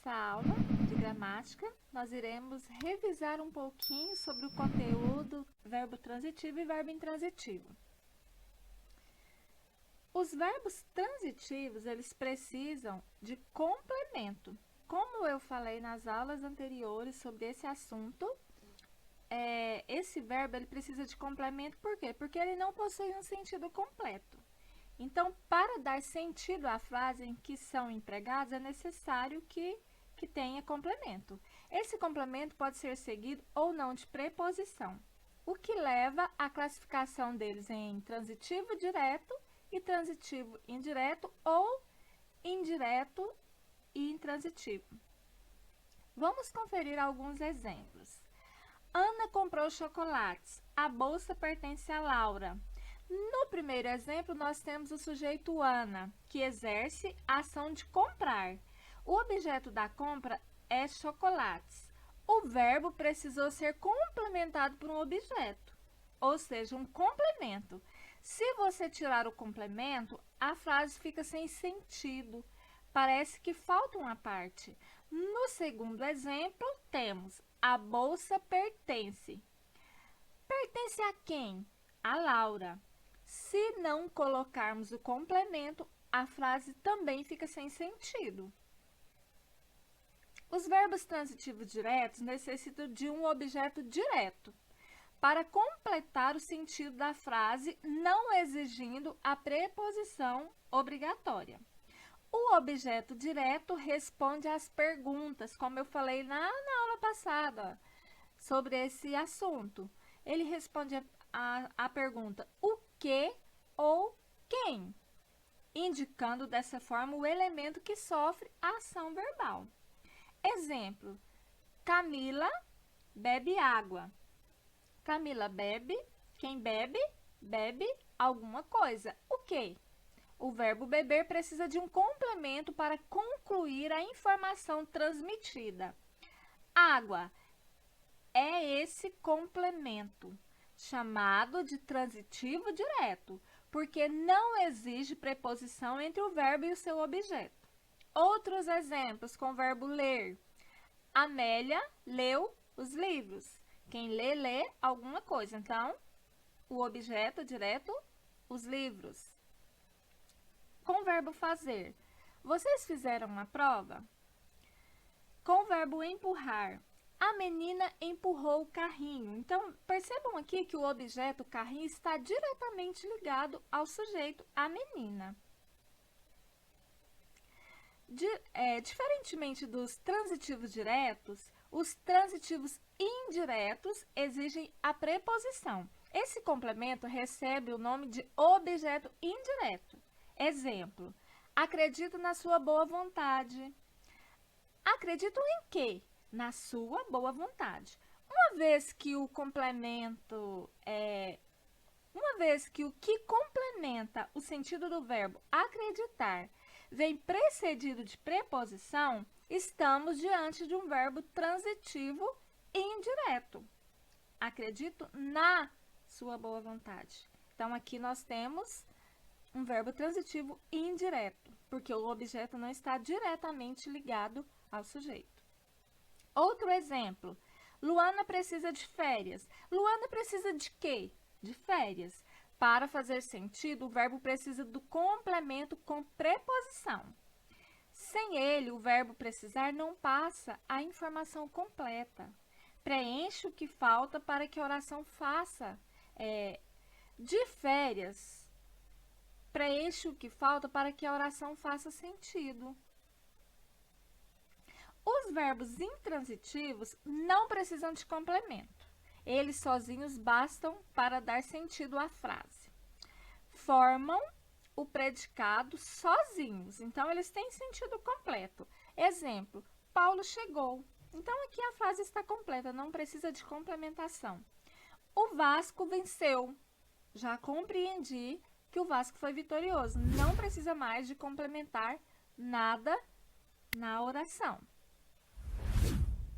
nessa aula de gramática, nós iremos revisar um pouquinho sobre o conteúdo verbo transitivo e verbo intransitivo. Os verbos transitivos, eles precisam de complemento. Como eu falei nas aulas anteriores sobre esse assunto, esse verbo ele precisa de complemento, por quê? Porque ele não possui um sentido completo. Então, para dar sentido à frase em que são empregados, é necessário que tenha complemento. Esse complemento pode ser seguido ou não de preposição, o que leva à classificação deles em transitivo direto e transitivo indireto ou indireto e intransitivo. Vamos conferir alguns exemplos. Ana comprou chocolates. A bolsa pertence a Laura. No primeiro exemplo, nós temos o sujeito Ana, que exerce a ação de comprar. O objeto da compra é chocolates. O verbo precisou ser complementado por um objeto, ou seja, um complemento. Se você tirar o complemento, a frase fica sem sentido. Parece que falta uma parte. No segundo exemplo, temos a bolsa pertence. Pertence a quem? A Laura. Se não colocarmos o complemento, a frase também fica sem sentido. Os verbos transitivos diretos necessitam de um objeto direto para completar o sentido da frase, não exigindo a preposição obrigatória. O objeto direto responde às perguntas, como eu falei na aula passada sobre esse assunto. Ele responde a pergunta o que ou quem, indicando dessa forma o elemento que sofre a ação verbal. Exemplo: Camila bebe água. Camila bebe, quem bebe, bebe alguma coisa. O que? O verbo beber precisa de um complemento para concluir a informação transmitida. Água é esse complemento, chamado de transitivo direto, porque não exige preposição entre o verbo e o seu objeto. Outros exemplos com o verbo ler. Amélia leu os livros. Quem lê, lê alguma coisa. Então, o objeto direto, os livros. Com o verbo fazer. Vocês fizeram uma prova? Com o verbo empurrar. A menina empurrou o carrinho. Então, percebam aqui que o objeto carrinho está diretamente ligado ao sujeito, a menina. Diferentemente dos transitivos diretos, os transitivos indiretos exigem a preposição. Esse complemento recebe o nome de objeto indireto. Exemplo: acredito na sua boa vontade. Acredito em quê? Na sua boa vontade. Uma vez que o que complementa o sentido do verbo acreditar vem precedido de preposição, estamos diante de um verbo transitivo indireto. Acredito na sua boa vontade. Então, aqui nós temos um verbo transitivo indireto, porque o objeto não está diretamente ligado ao sujeito. Outro exemplo: Luana precisa de férias. Luana precisa de quê? De férias. Para fazer sentido, o verbo precisa do complemento com preposição. Sem ele, o verbo precisar não passa a informação completa. Preenche o que falta para que a oração faça. De férias, preenche o que falta para que a oração faça sentido. Os verbos intransitivos não precisam de complemento. Eles sozinhos bastam para dar sentido à frase. Formam o predicado sozinhos, então eles têm sentido completo. Exemplo: Paulo chegou. Então aqui a frase está completa, não precisa de complementação. O Vasco venceu. Já compreendi que o Vasco foi vitorioso. Não precisa mais de complementar nada na oração.